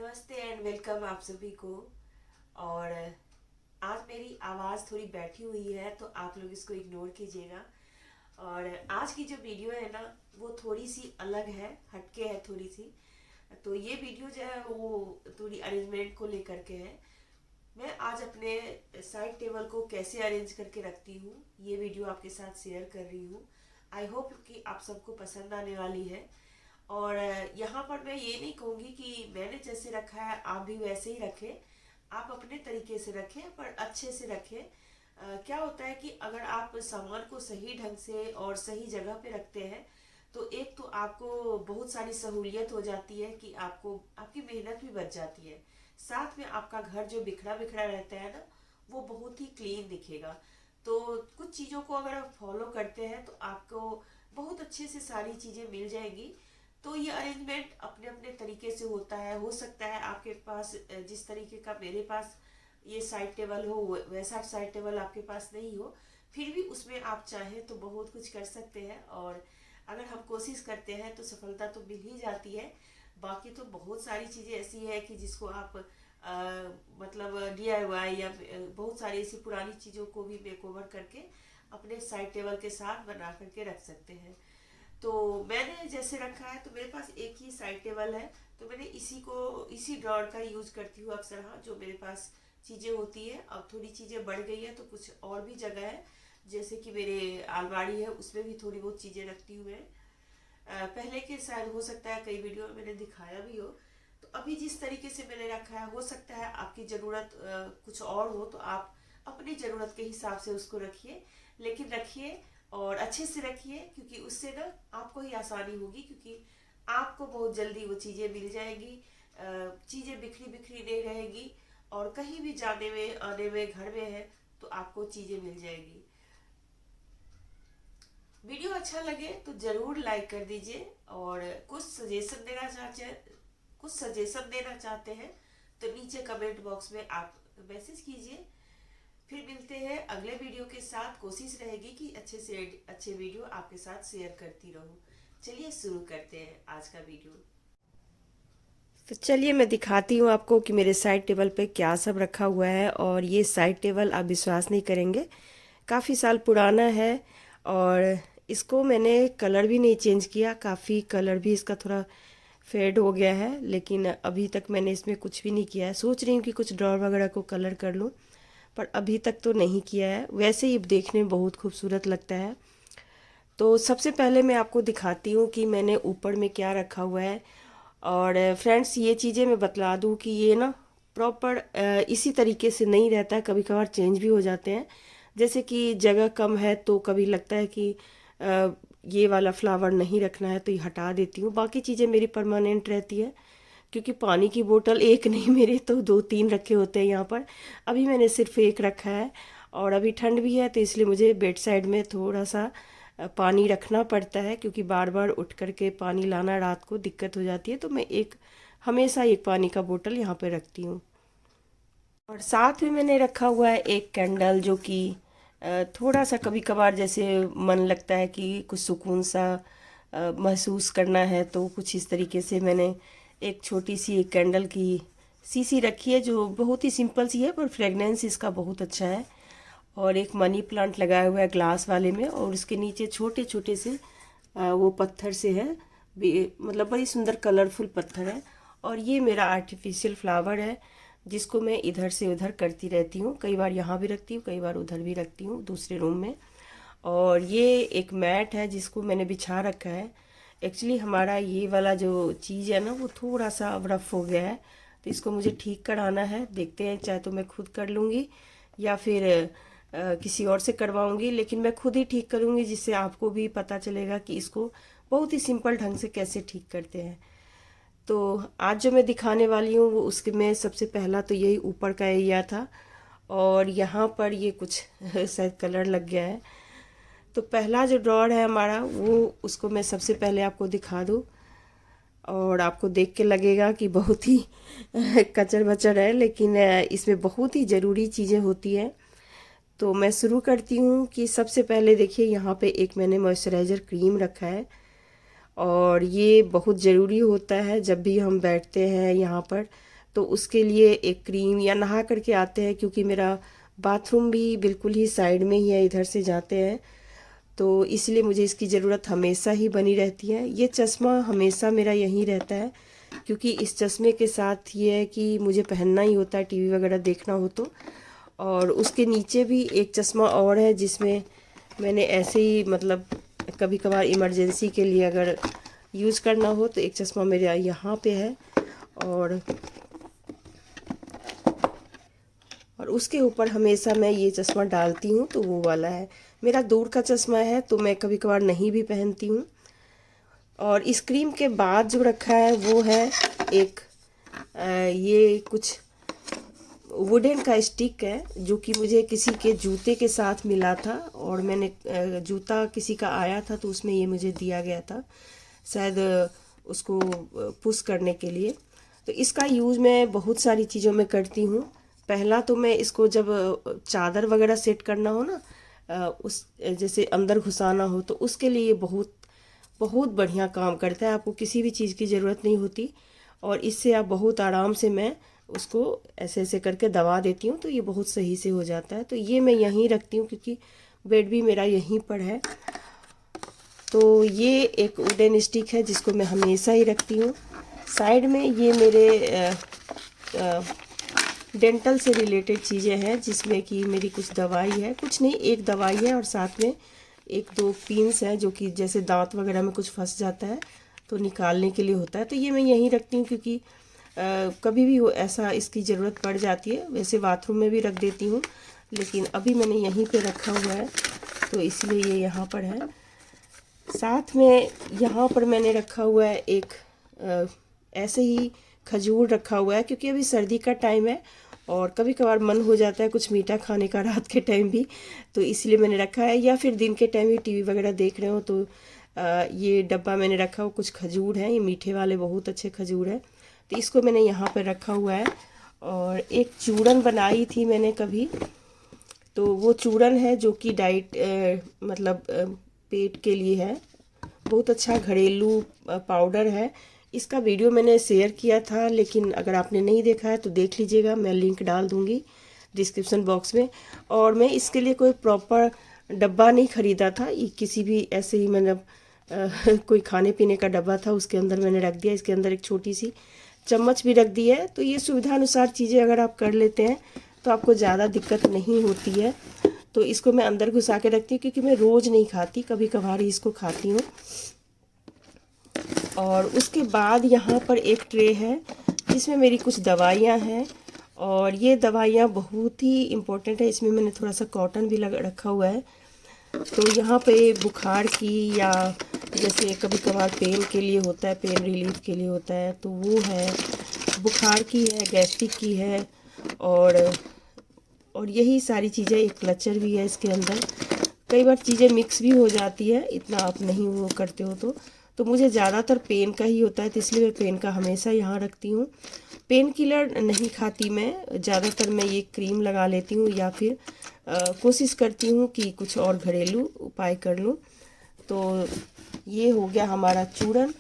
नमस्ते and welcome आप सभी को। और आज मेरी आवाज़ थोड़ी बैठी हुई है तो आप लोग इसको इग्नोर कीजिएगा। और आज की जो वीडियो है ना वो थोड़ी सी अलग है, हटके है थोड़ी सी। तो ये वीडियो जो है वो थोड़ी अरेंजमेंट को लेकर के है। मैं आज अपने साइड टेबल को कैसे अरेंज करके रखती हूँ ये वीडियो आपके साथ शेयर कर रही हूँ। आई होप कि आप सबको पसंद आने वाली है। और यहाँ पर मैं ये नहीं कहूँगी कि मैंने जैसे रखा है आप भी वैसे ही रखें। आप अपने तरीके से रखें पर अच्छे से रखें। क्या होता है कि अगर आप सामान को सही ढंग से और सही जगह पे रखते हैं तो एक तो आपको बहुत सारी सहूलियत हो जाती है कि आपको आपकी मेहनत भी बच जाती है। साथ में आपका घर जो बिखरा बिखरा रहता है ना वो बहुत ही क्लीन दिखेगा। तो कुछ चीज़ों को अगर आप फॉलो करते हैं तो आपको बहुत अच्छे से सारी चीज़ें मिल जाएंगी। तो ये अरेंजमेंट अपने अपने तरीके से होता है। हो सकता है आपके पास जिस तरीके का मेरे पास ये साइड टेबल हो वैसा साइड टेबल आपके पास नहीं हो, फिर भी उसमें आप चाहें तो बहुत कुछ कर सकते हैं। और अगर हम कोशिश करते हैं तो सफलता तो मिल ही जाती है। बाकी तो बहुत सारी चीज़ें ऐसी है कि जिसको आप मतलब DIY या बहुत सारी ऐसी पुरानी चीज़ों को भी मेकओवर करके अपने साइड टेबल के साथ बना करके रख सकते हैं। तो मैंने जैसे रखा है तो मेरे पास एक ही साइड टेबल है। तो मैंने इसी ड्रॉर का यूज करती हूँ अक्सर। हाँ, जो मेरे पास चीज़ें होती है अब थोड़ी चीज़ें बढ़ गई है तो कुछ और भी जगह है। जैसे कि मेरे अलमारी है उसमें भी थोड़ी बहुत चीज़ें रखती हूँ मैं। पहले के शायद हो सकता है कई वीडियो में मैंने दिखाया भी हो। तो अभी जिस तरीके से मैंने रखा है हो सकता है आपकी ज़रूरत कुछ और हो तो आप अपनी ज़रूरत के हिसाब से उसको रखिए। लेकिन रखिए और अच्छे से रखिए क्योंकि उससे ना आपको ही आसानी होगी, क्योंकि आपको बहुत जल्दी वो चीज़ें मिल जाएंगी। चीज़ें बिखरी बिखरी नहीं रहेगी और कहीं भी जाने में आने में घर में है तो आपको चीज़ें मिल जाएगी। वीडियो अच्छा लगे तो जरूर लाइक कर दीजिए। और कुछ सजेशन देना चाहते हैं तो नीचे कमेंट बॉक्स में आप मैसेज कीजिए। फिर मिलते हैं अगले वीडियो के साथ। कोशिश रहेगी कि अच्छे से अच्छे वीडियो आपके साथ शेयर करती रहूं। चलिए शुरू करते हैं आज का वीडियो। तो चलिए मैं दिखाती हूँ आपको कि मेरे साइड टेबल पे क्या सब रखा हुआ है। और ये साइड टेबल आप विश्वास नहीं करेंगे, काफ़ी साल पुराना है। और इसको मैंने कलर भी नहीं चेंज किया, काफ़ी कलर भी इसका थोड़ा फेड हो गया है, लेकिन अभी तक मैंने इसमें कुछ भी नहीं किया है। सोच रही हूँ कि कुछ ड्रॉर वगैरह को कलर कर लूँ, पर अभी तक तो नहीं किया है। वैसे ही देखने में बहुत खूबसूरत लगता है। तो सबसे पहले मैं आपको दिखाती हूँ कि मैंने ऊपर में क्या रखा हुआ है। और फ्रेंड्स ये चीज़ें मैं बतला दूँ कि ये ना प्रॉपर इसी तरीके से नहीं रहता है, कभी कभार चेंज भी हो जाते हैं। जैसे कि जगह कम है तो कभी लगता है कि ये वाला फ्लावर नहीं रखना है तो ये हटा देती हूँ। बाकी चीज़ें मेरी परमानेंट रहती है, क्योंकि पानी की बोतल एक नहीं मेरे तो दो तीन रखे होते हैं यहाँ पर। अभी मैंने सिर्फ एक रखा है। और अभी ठंड भी है तो इसलिए मुझे बेड साइड में थोड़ा सा पानी रखना पड़ता है, क्योंकि बार बार उठ करके पानी लाना रात को दिक्कत हो जाती है। तो मैं हमेशा एक पानी का बोतल यहाँ पे रखती हूँ। और साथ में मैंने रखा हुआ है एक कैंडल, जो कि थोड़ा सा कभी कभार जैसे मन लगता है कि कुछ सुकून सा महसूस करना है तो कुछ इस तरीके से मैंने एक छोटी सी एक कैंडल की शीशी रखी है, जो बहुत ही सिंपल सी है पर फ्रेगनेंस इसका बहुत अच्छा है। और एक मनी प्लांट लगाया हुआ है ग्लास वाले में, और उसके नीचे छोटे छोटे से वो पत्थर से है, मतलब बड़ी सुंदर कलरफुल पत्थर है। और ये मेरा आर्टिफिशियल फ्लावर है जिसको मैं इधर से उधर करती रहती हूँ। कई बार यहाँ भी रखती हूँ, कई बार उधर भी रखती हूँ दूसरे रूम में। और ये एक मैट है जिसको मैंने बिछा रखा है। एक्चुअली हमारा ये वाला जो चीज़ है ना वो थोड़ा सा अब रफ हो गया है, तो इसको मुझे ठीक कराना है। देखते हैं, चाहे तो मैं खुद कर लूँगी या फिर किसी और से करवाऊँगी, लेकिन मैं खुद ही ठीक करूँगी, जिससे आपको भी पता चलेगा कि इसको बहुत ही सिंपल ढंग से कैसे ठीक करते हैं। तो आज जो मैं दिखाने वाली हूँ वो उसके में सबसे पहला तो यही ऊपर का एरिया था। और यहाँ पर ये कुछ शायद कलर लग गया है। तो पहला जो ड्रॉर है हमारा वो उसको मैं सबसे पहले आपको दिखा दूँ, और आपको देख के लगेगा कि बहुत ही कचर बचर है, लेकिन इसमें बहुत ही ज़रूरी चीज़ें होती हैं। तो मैं शुरू करती हूँ कि सबसे पहले देखिए यहाँ पे एक मैंने मॉइस्चराइज़र क्रीम रखा है। और ये बहुत ज़रूरी होता है जब भी हम बैठते हैं यहाँ पर तो उसके लिए एक क्रीम या नहा करके आते हैं, क्योंकि मेरा बाथरूम भी बिल्कुल ही साइड में ही है, इधर से जाते हैं, तो इसलिए मुझे इसकी ज़रूरत हमेशा ही बनी रहती है। ये चश्मा हमेशा मेरा यहीं रहता है, क्योंकि इस चश्मे के साथ ये है कि मुझे पहनना ही होता है टीवी वगैरह देखना हो तो। और उसके नीचे भी एक चश्मा और है, जिसमें मैंने ऐसे ही मतलब कभी कभार इमरजेंसी के लिए अगर यूज़ करना हो तो एक चश्मा मेरे यहाँ पे है, और उसके ऊपर हमेशा मैं ये चश्मा डालती हूँ, तो वो वाला है मेरा दूर का चश्मा है, तो मैं कभी कभार नहीं भी पहनती हूँ। और इस क्रीम के बाद जो रखा है वो है एक ये कुछ वुडन का स्टिक है, जो कि मुझे किसी के जूते के साथ मिला था, और मैंने जूता किसी का आया था तो उसमें ये मुझे दिया गया था, शायद उसको पुश करने के लिए। तो इसका यूज़ मैं बहुत सारी चीज़ों में करती हूँ। पहला तो मैं इसको जब चादर वगैरह सेट करना हो ना, उस जैसे अंदर घुसाना हो, तो उसके लिए बहुत बहुत बढ़िया काम करता है। आपको किसी भी चीज़ की ज़रूरत नहीं होती, और इससे आप बहुत आराम से मैं उसको ऐसे ऐसे करके दबा देती हूँ, तो ये बहुत सही से हो जाता है। तो ये मैं यहीं रखती हूँ, क्योंकि बेड भी मेरा यहीं पर है। तो ये एक वुडन स्टिक है जिसको मैं हमेशा ही रखती हूँ। साइड में ये मेरे डेंटल से रिलेटेड चीज़ें हैं, जिसमें कि मेरी कुछ दवाई है, कुछ नहीं, एक दवाई है, और साथ में एक दो पिन्स हैं, जो कि जैसे दांत वगैरह में कुछ फंस जाता है तो निकालने के लिए होता है। तो ये मैं यहीं रखती हूँ, क्योंकि कभी भी हो ऐसा इसकी ज़रूरत पड़ जाती है। वैसे बाथरूम में भी रख देती हूँ, लेकिन अभी मैंने यहीं पे रखा हुआ है, तो इसलिए ये यहाँ पर है। साथ में यहाँ पर मैंने रखा हुआ है एक ऐसे ही खजूर रखा हुआ है, क्योंकि अभी सर्दी का टाइम है और कभी कभार मन हो जाता है कुछ मीठा खाने का रात के टाइम भी, तो इसलिए मैंने रखा है। या फिर दिन के टाइम भी टीवी वगैरह देख रहे हो तो ये डब्बा मैंने रखा हो, कुछ खजूर है, ये मीठे वाले बहुत अच्छे खजूर है, तो इसको मैंने यहाँ पर रखा हुआ है। और एक चूरन बनाई थी मैंने कभी, तो वो चूरन है जो कि डाइट मतलब पेट के लिए है, बहुत अच्छा घरेलू पाउडर है। इसका वीडियो मैंने शेयर किया था, लेकिन अगर आपने नहीं देखा है तो देख लीजिएगा, मैं लिंक डाल दूँगी डिस्क्रिप्शन बॉक्स में। और मैं इसके लिए कोई प्रॉपर डब्बा नहीं ख़रीदा था, ये किसी भी ऐसे ही मतलब कोई खाने पीने का डब्बा था, उसके अंदर मैंने रख दिया। इसके अंदर एक छोटी सी चम्मच भी रख दी है, तो ये सुविधा अनुसार चीज़ें अगर आप कर लेते हैं तो आपको ज़्यादा दिक्कत नहीं होती है। तो इसको मैं अंदर घुसा के रखती हूँ, क्योंकि मैं रोज़ नहीं खाती, कभी कभार ही इसको खाती हूँ। और उसके बाद यहाँ पर एक ट्रे है जिसमें मेरी कुछ दवाइयाँ हैं, और ये दवाइयाँ बहुत ही इम्पोर्टेंट है। इसमें मैंने थोड़ा सा कॉटन भी रखा हुआ है, तो यहाँ पे बुखार की या जैसे कभी कभार पेन के लिए होता है, पेन रिलीफ के लिए होता है, तो वो है, बुखार की है, गैस्ट्रिक की है, और यही सारी चीज़ें। एक क्लचर भी है इसके अंदर। कई बार चीज़ें मिक्स भी हो जाती है, इतना आप नहीं वो करते हो तो मुझे ज़्यादातर पेन का ही होता है, तो इसलिए मैं पेन का हमेशा यहाँ रखती हूँ। पेन किलर नहीं खाती मैं, ज़्यादातर मैं ये क्रीम लगा लेती हूँ, या फिर कोशिश करती हूँ कि कुछ और घरेलू उपाय कर लूँ। तो ये हो गया हमारा चूरन।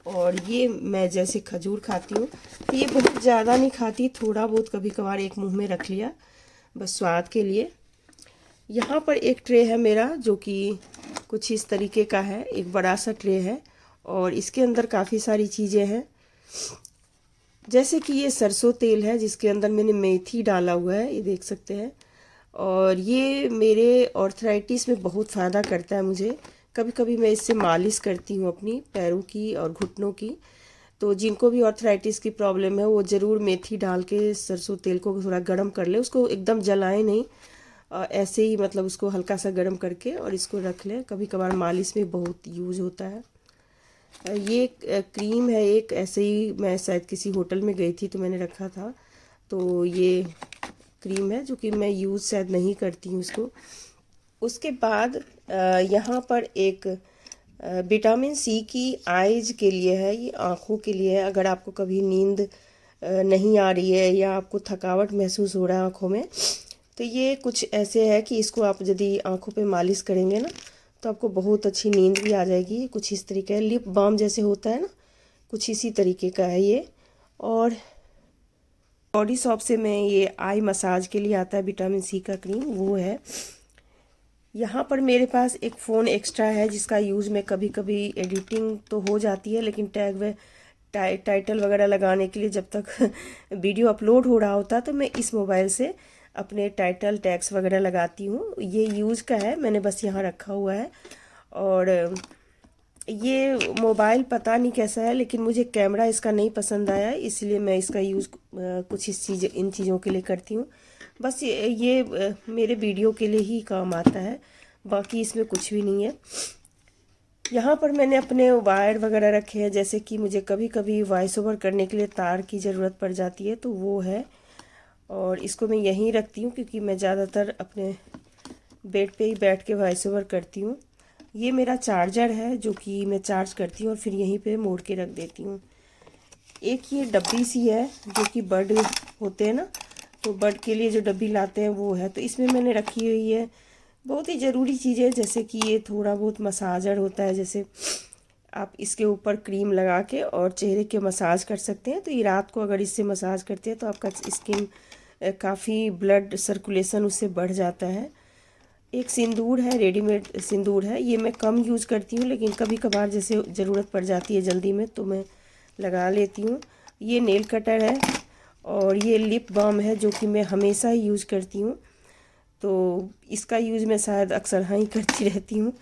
और ये मैं जैसे खजूर खाती हूँ, तो ये बहुत ज़्यादा नहीं खाती, थोड़ा बहुत कभी कभार एक मुंह में रख लिया, बस स्वाद के लिए। यहाँ पर एक ट्रे है मेरा, जो कि कुछ इस तरीके का है, एक बड़ा सा ट्रे है, और इसके अंदर काफ़ी सारी चीज़ें हैं। जैसे कि ये सरसों तेल है, जिसके अंदर मैंने मेथी डाला हुआ है, ये देख सकते हैं। और ये मेरे ऑर्थराइटिस में बहुत फ़ायदा करता है मुझे। कभी कभी मैं इससे मालिश करती हूँ अपनी पैरों की और घुटनों की। तो जिनको भी ऑर्थराइटिस की प्रॉब्लम है वो ज़रूर मेथी डाल के सरसों तेल को थोड़ा गर्म कर ले, उसको एकदम जलाएं नहीं, ऐसे ही मतलब उसको हल्का सा गर्म करके और इसको रख लें। कभी कभार मालिश में बहुत यूज़ होता है। ये क्रीम है एक, ऐसे ही मैं शायद किसी होटल में गई थी तो मैंने रखा था, तो ये क्रीम है जो कि मैं यूज़ शायद नहीं करती हूँ इसको। उसके बाद यहाँ पर एक विटामिन सी की आइज के लिए है, ये आँखों के लिए है। अगर आपको कभी नींद नहीं आ रही है या आपको थकावट महसूस हो रहा है आँखों में, तो ये कुछ ऐसे है कि इसको आप यदि आँखों पे मालिश करेंगे ना, तो आपको बहुत अच्छी नींद भी आ जाएगी। कुछ इस तरीके है, लिप बाम जैसे होता है ना, कुछ इसी तरीके का है ये। और बॉडी शॉप से मैं ये आई मसाज के लिए आता है विटामिन सी का क्रीम, वो है। यहाँ पर मेरे पास एक फ़ोन एक्स्ट्रा है जिसका यूज़ मैं कभी कभी एडिटिंग तो हो जाती है, लेकिन टैग व टाइटल वगैरह लगाने के लिए जब तक वीडियो अपलोड हो रहा होता तो मैं इस मोबाइल से अपने टाइटल टैग्स वगैरह लगाती हूँ। ये यूज़ का है, मैंने बस यहाँ रखा हुआ है। और ये मोबाइल पता नहीं कैसा है, लेकिन मुझे कैमरा इसका नहीं पसंद आया, इसलिए मैं इसका यूज़ कुछ इन चीज़ों के लिए करती हूँ। बस ये मेरे वीडियो के लिए ही काम आता है, बाकी इसमें कुछ भी नहीं है। यहाँ पर मैंने अपने वायर वगैरह रखे हैं, जैसे कि मुझे कभी कभी वॉइस ओवर करने के लिए तार की ज़रूरत पड़ जाती है, तो वो है। और इसको मैं यहीं रखती हूँ क्योंकि मैं ज़्यादातर अपने बेड पे ही बैठ के वॉइस ओवर करती हूँ। ये मेरा चार्जर है जो कि मैं चार्ज करती हूँ और फिर यहीं पे मोड़ के रख देती हूँ। एक ये डब्बी सी है जो कि बड होते हैं ना, तो बड के लिए जो डब्बी लाते हैं वो है, तो इसमें मैंने रखी हुई है बहुत ही ज़रूरी चीज़ें, जैसे कि ये थोड़ा बहुत मसाजर होता है, जैसे आप इसके ऊपर क्रीम लगा के और चेहरे के मसाज कर सकते हैं। तो ये रात को अगर इससे मसाज करते हैं तो आपका स्किन काफ़ी ब्लड सर्कुलेशन उससे बढ़ जाता है। एक सिंदूर है, रेडीमेड सिंदूर है, ये मैं कम यूज़ करती हूँ, लेकिन कभी कभार जैसे ज़रूरत पड़ जाती है जल्दी में तो मैं लगा लेती हूँ। ये नेल कटर है और ये लिप बाम है जो कि मैं हमेशा ही यूज़ करती हूँ, तो इसका यूज़ मैं शायद अक्सर हाँ ही करती रहती हूँ।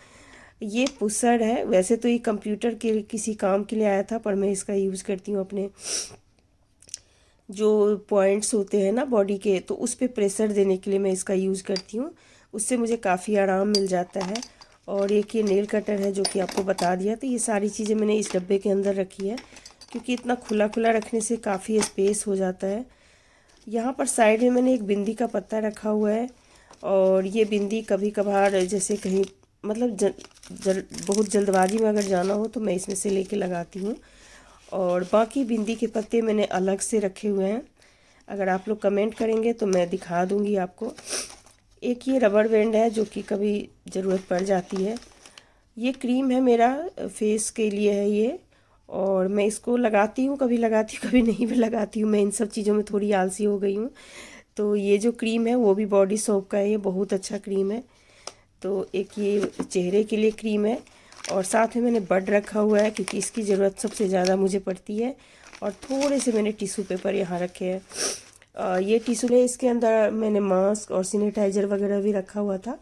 ये पुसर है, वैसे तो ये कंप्यूटर के किसी काम के लिए आया था, पर मैं इसका यूज़ करती हूँ अपने जो पॉइंट्स होते हैं ना बॉडी के, तो उस पर प्रेशर देने के लिए मैं इसका यूज़ करती हूँ, उससे मुझे काफ़ी आराम मिल जाता है। और एक ये नेल कटर है जो कि आपको बता दिया। तो ये सारी चीज़ें मैंने इस डब्बे के अंदर रखी है क्योंकि इतना खुला खुला रखने से काफ़ी स्पेस हो जाता है। यहाँ पर साइड में मैंने एक बिंदी का पत्ता रखा हुआ है, और ये बिंदी कभी कभार जैसे कहीं मतलब बहुत जल्दबाजी में अगर जाना हो तो मैं इसमें से लेके लगाती हूँ। और बाकी बिंदी के पत्ते मैंने अलग से रखे हुए हैं, अगर आप लोग कमेंट करेंगे तो मैं दिखा दूँगी आपको। एक ये रबड़ बैंड है जो कि कभी ज़रूरत पड़ जाती है। ये क्रीम है मेरा फेस के लिए है ये, और मैं इसको लगाती हूँ, कभी लगाती हूँ कभी नहीं भी लगाती हूँ। मैं इन सब चीज़ों में थोड़ी आलसी हो गई हूँ। तो ये जो क्रीम है वो भी बॉडी सोप का है, ये बहुत अच्छा क्रीम है। तो एक ये चेहरे के लिए क्रीम है, और साथ में मैंने बड रखा हुआ है क्योंकि इसकी ज़रूरत सबसे ज़्यादा मुझे पड़ती है। और थोड़े से मैंने टिश्यू पेपर यहाँ रखे हैं। ये टिश्यू है, इसके अंदर मैंने मास्क और सैनिटाइज़र वगैरह भी रखा हुआ था,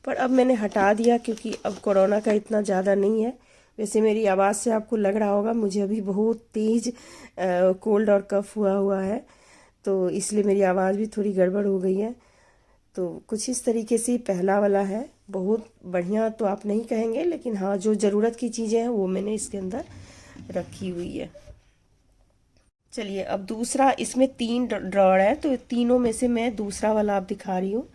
पर अब मैंने हटा दिया क्योंकि अब कोरोना का इतना ज़्यादा नहीं है। वैसे मेरी आवाज़ से आपको लग रहा होगा मुझे अभी बहुत तेज़ कोल्ड और कफ हुआ है, तो इसलिए मेरी आवाज़ भी थोड़ी गड़बड़ हो गई है। तो कुछ इस तरीके से पहला वाला है, बहुत बढ़िया तो आप नहीं कहेंगे, लेकिन हाँ जो ज़रूरत की चीज़ें हैं वो मैंने इसके अंदर रखी हुई है। चलिए अब दूसरा, इसमें 3 ड्रॉर है, तो तीनों में से मैं दूसरा वाला आप दिखा रही हूँ।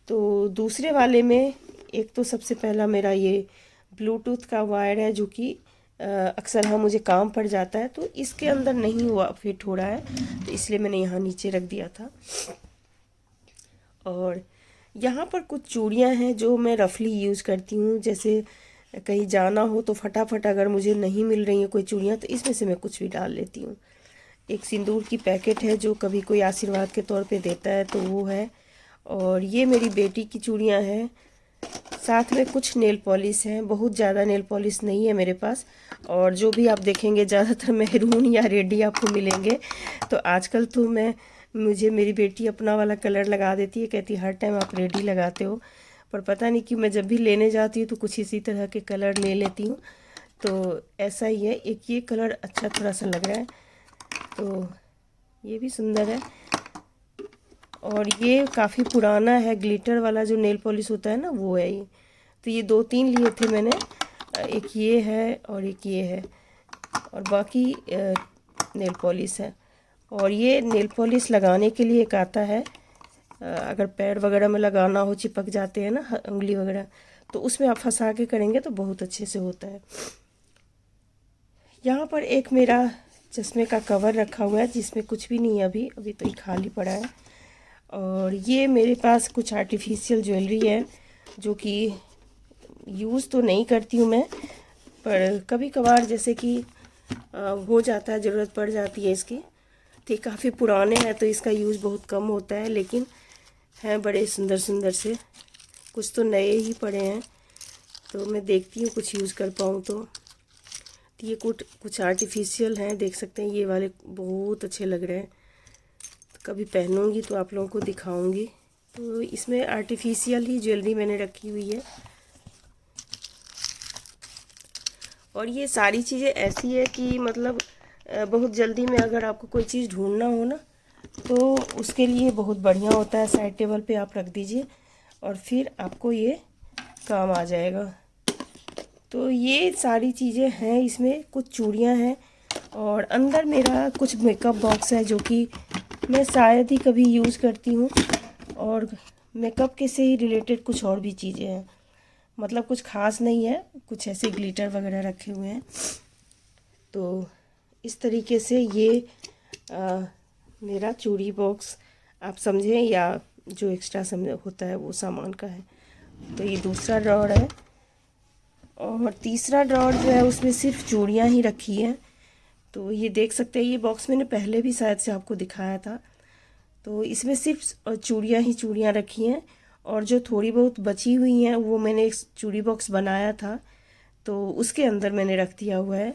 तो दूसरे वाले में एक तो सबसे पहला मेरा ये ब्लूटूथ का वायर है जो कि अक्सर हाँ मुझे काम पड़ जाता है, तो इसके अंदर नहीं हुआ फिट हो रहा है, तो इसलिए मैंने यहाँ नीचे रख दिया था। और यहाँ पर कुछ चूड़ियाँ हैं जो मैं रफली यूज़ करती हूँ, जैसे कहीं जाना हो तो फटाफट अगर मुझे नहीं मिल रही है कोई चूड़ियाँ तो इसमें से मैं कुछ भी डाल लेती हूँ। एक सिंदूर की पैकेट है जो कभी कोई आशीर्वाद के तौर पे देता है तो वो है। और ये मेरी बेटी की चूड़ियाँ हैं, साथ में कुछ नेल पॉलिश हैं, बहुत ज़्यादा नेल पॉलिश नहीं है मेरे पास। और जो भी आप देखेंगे ज़्यादातर मैरून या रेड ही आपको मिलेंगे। तो आजकल तो मुझे मेरी बेटी अपना वाला कलर लगा देती है, कहती है हर टाइम आप रेड ही लगाते हो, पर पता नहीं कि मैं जब भी लेने जाती हूँ तो कुछ इसी तरह के कलर ले लेती हूँ। तो ऐसा ही है। एक ये कलर अच्छा थोड़ा सा लग रहा है, तो ये भी सुंदर है। और ये काफ़ी पुराना है, ग्लिटर वाला जो नेल पॉलिश होता है ना वो है ये। तो ये 2-3 लिए थे मैंने, एक ये है और एक ये है, और बाकी नेल पॉलिश है। और ये नेल पॉलिश लगाने के लिए एक आता है, अगर पैर वगैरह में लगाना हो, चिपक जाते हैं ना उंगली वगैरह, तो उसमें आप फंसा के करेंगे तो बहुत अच्छे से होता है। यहाँ पर एक मेरा चश्मे का कवर रखा हुआ है जिसमें कुछ भी नहीं है, अभी तो ये खाली पड़ा है। और ये मेरे पास कुछ आर्टिफिशियल ज्वेलरी है जो कि यूज़ तो नहीं करती हूँ मैं, पर कभी कभार जैसे कि हो जाता है, ज़रूरत पड़ जाती है इसकी, तो ये काफ़ी पुराने हैं तो इसका यूज़ बहुत कम होता है, लेकिन हैं बड़े सुंदर सुंदर से। कुछ तो नए ही पड़े हैं, तो मैं देखती हूँ कुछ यूज़ कर पाऊँ तो। ये कुछ आर्टिफिशियल हैं, देख सकते हैं। ये वाले बहुत अच्छे लग रहे हैं, तो कभी पहनूंगी तो आप लोगों को दिखाऊंगी। तो इसमें आर्टिफिशियल ही ज्वेलरी मैंने रखी हुई है। और ये सारी चीज़ें ऐसी है कि मतलब बहुत जल्दी में अगर आपको कोई चीज़ ढूंढना हो ना, तो उसके लिए बहुत बढ़िया होता है। साइड टेबल पे आप रख दीजिए और फिर आपको ये काम आ जाएगा। तो ये सारी चीज़ें हैं इसमें। कुछ चूड़ियाँ हैं और अंदर मेरा कुछ मेकअप बॉक्स है जो कि मैं शायद ही कभी यूज़ करती हूँ। और मेकअप के से ही रिलेटेड कुछ और भी चीज़ें हैं, मतलब कुछ ख़ास नहीं है। कुछ ऐसे ग्लिटर वगैरह रखे हुए हैं। तो इस तरीके से ये मेरा चूड़ी बॉक्स आप समझें, या जो एक्स्ट्रा होता है वो सामान का है। तो ये दूसरा ड्रॉअर है। और तीसरा ड्रॉअर जो है उसमें सिर्फ चूड़ियाँ ही रखी हैं। तो ये देख सकते हैं, ये बॉक्स मैंने पहले भी शायद से आपको दिखाया था। तो इसमें सिर्फ चूड़ियाँ ही चूड़ियाँ रखी हैं, और जो थोड़ी बहुत बची हुई हैं वो मैंने एक चूड़ी बॉक्स बनाया था तो उसके अंदर मैंने रख दिया हुआ है।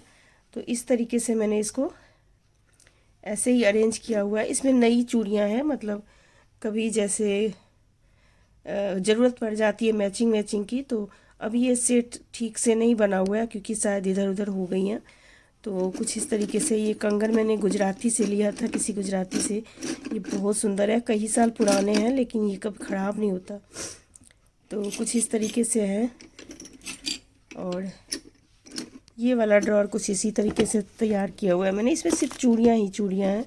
तो इस तरीके से मैंने इसको ऐसे ही अरेंज किया हुआ है। इसमें नई चूड़ियाँ हैं, मतलब कभी जैसे ज़रूरत पड़ जाती है मैचिंग की। तो अभी ये सेट ठीक से नहीं बना हुआ है क्योंकि शायद इधर उधर हो गई हैं। तो कुछ इस तरीके से ये कंगन मैंने गुजराती से लिया था, किसी गुजराती से। ये बहुत सुंदर है, कई साल पुराने हैं लेकिन ये कभी ख़राब नहीं होता। तो कुछ इस तरीके से है। और ये वाला ड्रॉअर कुछ इसी तरीके से तैयार किया हुआ है मैंने। इसमें सिर्फ चूड़ियाँ ही चूड़ियाँ हैं।